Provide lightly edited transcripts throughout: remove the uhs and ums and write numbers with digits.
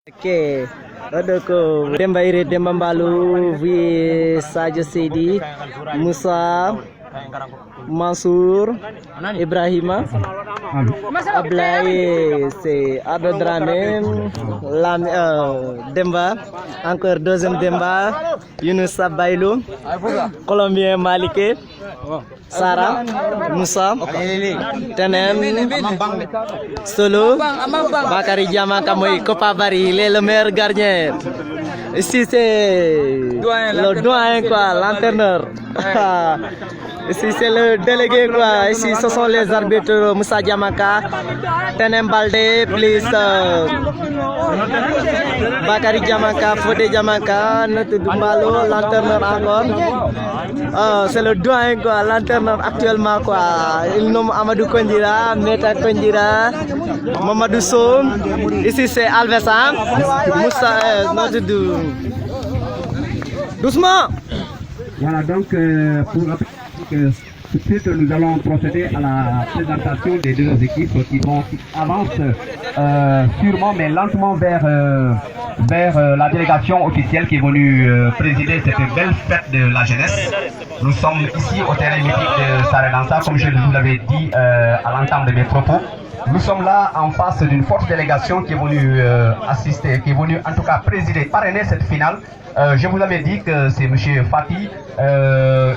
Okey, ada ko Demba Irit, Demba Mbalu, Sadio Seydi, Moussa, Mansour, Ibrahima, Ablaye, c'est Ado Dramé, Demba, encore deuxième Demba, Younoussa Baylou, Colombien Malike, Sarah, Moussa, Tenem, Solo, Bakary Diamaka Moy Kopa Bari, il est le meilleur gardien. Ici c'est le doyen quoi, l'entraîneur. Ici c'est le délégué quoi. Ici ce sont les arbitres Moussa Diamaka, Tenem Balde, plus Bakary Diamaka, Fodé Diamaka, notre Dumbalo, l'entraîneur encore. C'est le doyen quoi, l'entraîneur actuellement quoi. Il nomme Amadou Kondira, Meta Kondira, Mamadou Sow. Ici c'est Alvesan, Moussa, notre doucement. Voilà donc pour rappeler que tout de suite nous allons procéder à la présentation des deux équipes qui avancent sûrement mais lentement vers la délégation officielle qui est venue présider cette belle fête de la jeunesse. Nous sommes ici au terrain mythique de Sarelansa, comme je vous l'avais dit à l'entame de mes propos. Nous sommes là en face d'une forte délégation qui est venue assister, qui est venue en tout cas présider, parrainer cette finale. Je vous avais dit que c'est M. Fati,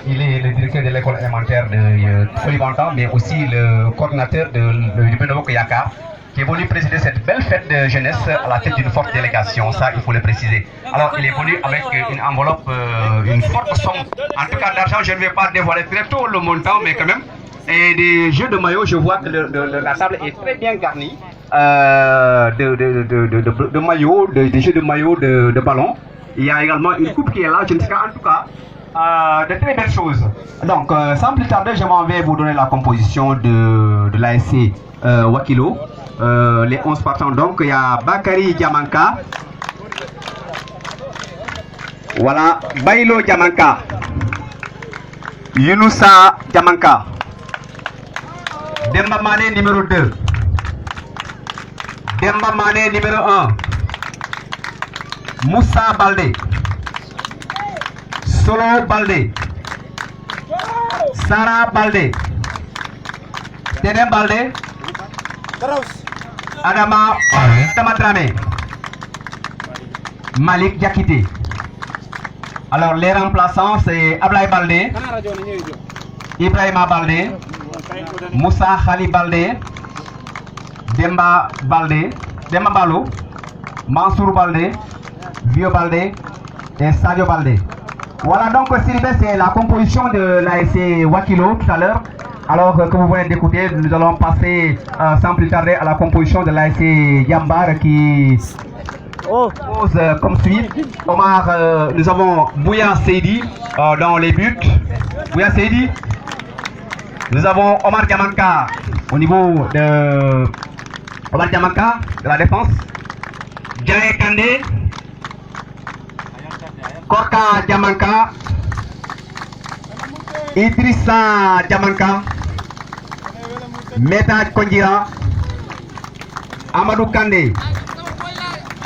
il est le directeur de l'école élémentaire de Folibantan, mais aussi le coordinateur du Benobo Koyaka, qui est venu présider cette belle fête de jeunesse à la tête d'une forte délégation, ça il faut le préciser. Alors il est venu avec une enveloppe, une forte somme, en tout cas d'argent, je ne vais pas dévoiler très tôt le montant, mais quand même, et des jeux de maillot, je vois que la table est très bien garnie, de maillots, des jeux de maillots, de ballons. Il y a également une coupe qui est là, je ne sais pas en tout cas. De très belles choses. Donc, sans plus tarder, je m'en vais vous donner la composition de l'ASC Wakilo. Les 11 partants, donc, il y a Bakary Diamanka. Voilà, Bailo Diamanka. Younoussa Diamanka. Demba Mané numéro 2. Demba Mané numéro 1. Moussa Balde. Solo Balde, Sarah Balde, Tenem Balde, Adama Dramé, Malik Diakité. Alors les remplaçants c'est Ablaye Balde, Ibrahima Balde, Moussa Khali Balde, Demba Balde, Demba Balo, Mansour Balde, Vio Balde et Sadio Balde. Voilà donc c'est la composition de l'ASC Wakilo tout à l'heure. Alors que vous venez d'écouter, nous allons passer sans plus tarder à la composition de l'ASC Yambar qui pose comme suit. Omar, nous avons Bouya Seydi dans les buts. Bouya Seydi. Nous avons Omar Diamanka au niveau de Omar Diamanka de la défense. Djaye Kandé. Korka Diamanka, Idrissa Diamanka, Meta Kondira, Amadou Kandé,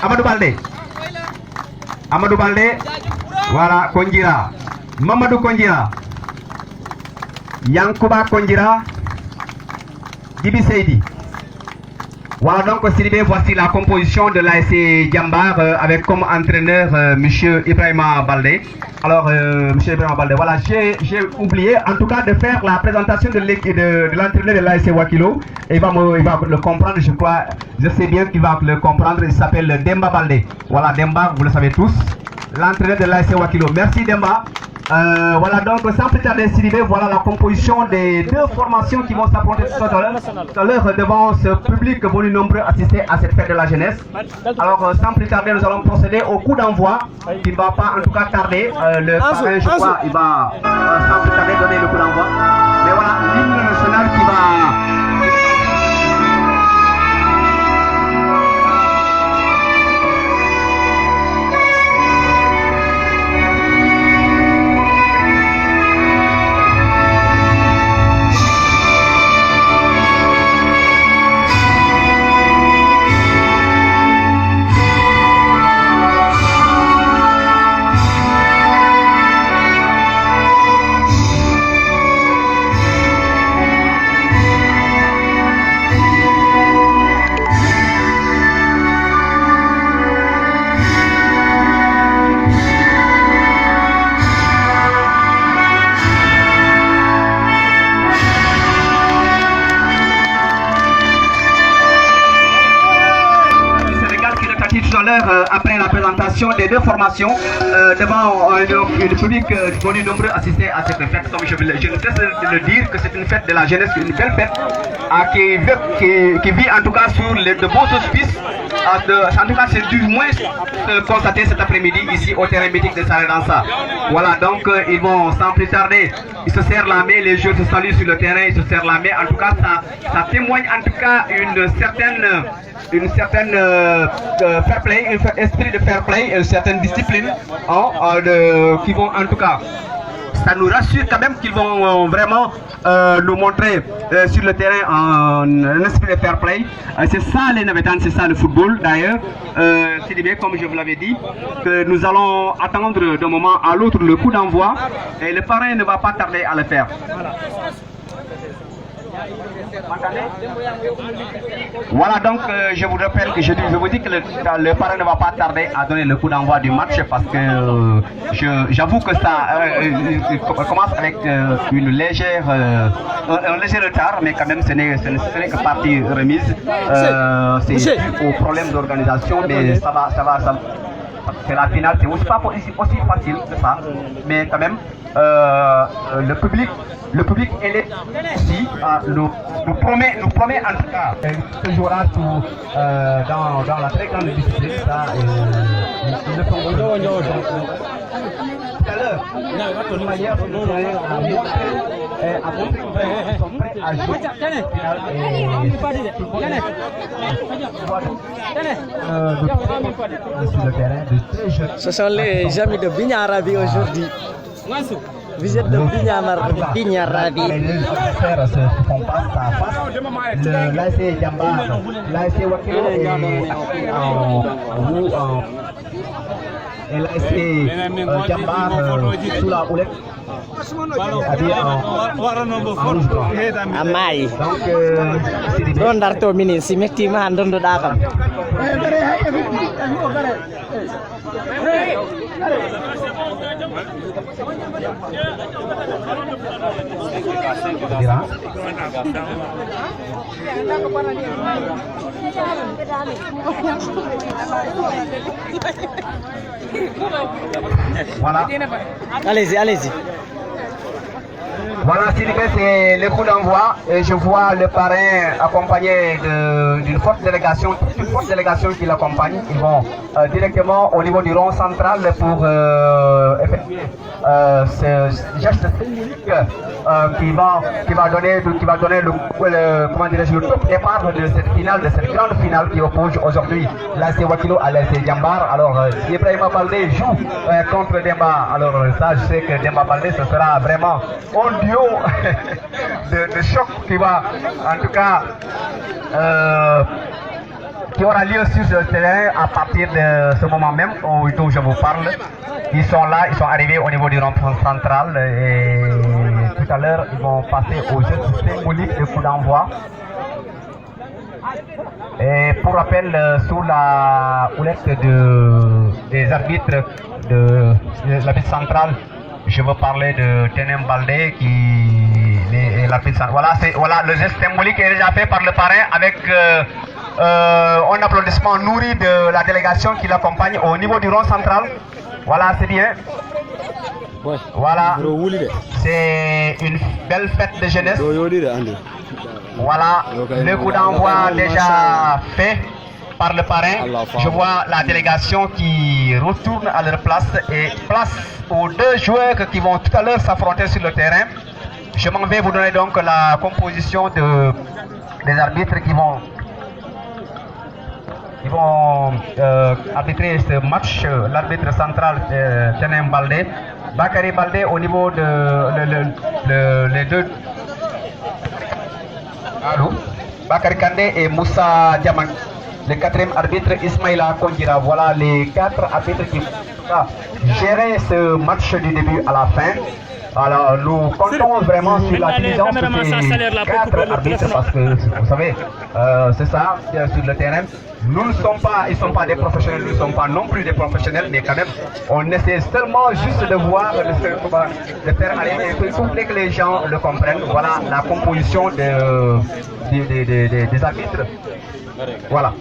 Amadou Balde, voilà Kondira, Mamadou Kondira, Yankuba Kondira, Dibi Seydi. Voilà donc Sidibé, voici la composition de l'ASC Diambar avec comme entraîneur M. Ibrahima Balde. Alors M. Ibrahima Balde, voilà, j'ai oublié en tout cas de faire la présentation de l'entraîneur de l'ASC Wakilo. Et il va le comprendre, je crois, je sais bien qu'il va le comprendre, il s'appelle Demba Balde. Voilà, Demba, vous le savez tous, l'entraîneur de l'ASC Wakilo. Merci Demba. Voilà donc sans plus tarder Sidibé, voilà la composition des deux formations qui vont s'affronter tout à l'heure devant ce public venu nombreux assister à cette fête de la jeunesse. Alors sans plus tarder nous allons procéder au coup d'envoi qui ne va pas en tout cas tarder. Le parrain je crois il va sans plus tarder donner le coup d'envoi. Mais voilà l'hymne national qui va... à l'heure, après la présentation des deux formations, devant le public venu nombreux assister à cette fête. Comme je ne cesse de le dire, que c'est une fête de la jeunesse, une belle fête qui vit en tout cas sur de beaux auspices. En tout cas, c'est du moins constaté cet après-midi ici au terrain mythique de Saredansa. Voilà, donc ils vont sans plus tarder, ils se serrent la main, les joueurs se saluent sur le terrain, ils se serrent la main. En tout cas, ça témoigne en tout cas une certaine fair play, un esprit de fair play, une certaine discipline qui vont en tout cas. Ça nous rassure quand même qu'ils vont vraiment nous montrer sur le terrain un esprit de fair play. C'est ça les Navétanes, c'est ça le football d'ailleurs. C'est bien comme je vous l'avais dit, que nous allons attendre d'un moment à l'autre le coup d'envoi et le parrain ne va pas tarder à le faire. Voilà donc je vous rappelle que je vous dis que le parrain ne va pas tarder à donner le coup d'envoi du match parce que j'avoue que ça commence avec un léger retard, mais quand même ce n'est que partie remise. C'est au problème d'organisation, mais ça va. C'est la finale, c'est aussi pas aussi facile que ça, mais quand même le public est ici, nous promet en tout cas ce jour-là dans la très grande discipline. Ça, ils le font tout à l'heure. De manière à montrer qu'ils sont prêts à jouer sur le terrain de très jeunes. Ce sont les amis de Bignaravi aujourd'hui. Vous êtes de Bignaravi. Les adversaires se font face à face. L'AC Jambar, l'AC Wakilo et l'AC Jambar sous la houlette. Amai. Don darto mini si metti ma don do dakam. Voilà. Allez-y. Voilà, c'est le coup d'envoi et je vois le parrain accompagné d'une forte délégation, qui l'accompagne. Ils vont directement au niveau du rond central pour effectuer ce geste technique qui va donner le top départ de cette finale, de cette grande finale qui oppose aujourd'hui l'AC Wakilo à l'AC Jambar. Alors Ibrahima Baldé joue contre Demba. Alors ça, je sais que Demba Baldé, ce sera vraiment un duo de choc qui va en tout cas qui aura lieu sur le terrain à partir de ce moment même où je vous parle. Ils sont là, ils sont arrivés au niveau du rond-point central et tout à l'heure ils vont passer au jeu symbolique de coup d'envoi. Et pour rappel, sous la houlette des arbitres de l'arbitre central, je veux parler de Tenem Baldé qui est l'arbitre central. Voilà, le geste symbolique est déjà fait par le parrain avec un applaudissement nourri de la délégation qui l'accompagne au niveau du rond central. Voilà, c'est bien. Voilà, c'est une belle fête de jeunesse. Voilà, le coup d'envoi déjà fait par le parrain. Je vois la délégation qui retourne à leur place et place aux deux joueurs qui vont tout à l'heure s'affronter sur le terrain. Je m'en vais vous donner donc la composition des arbitres qui vont arbitrer ce match. L'arbitre central Tenem Baldé, Bakary Baldé au niveau de les deux. Allô, Bakary Kandé et Moussa Diamant. Le quatrième arbitre Ismaïla Kondira. Voilà les quatre arbitres qui vont gérer ce match du début à la fin. Alors nous comptons vraiment sur la diligence de ces quatre arbitres parce que vous savez, c'est ça, sur le terrain. Nous ne sommes pas, ils ne sont pas des professionnels, nous ne sommes pas non plus des professionnels, mais quand même, on essaie seulement juste de voir, de faire aller, il faut que les gens le comprennent. Voilà la composition des arbitres. Voilà.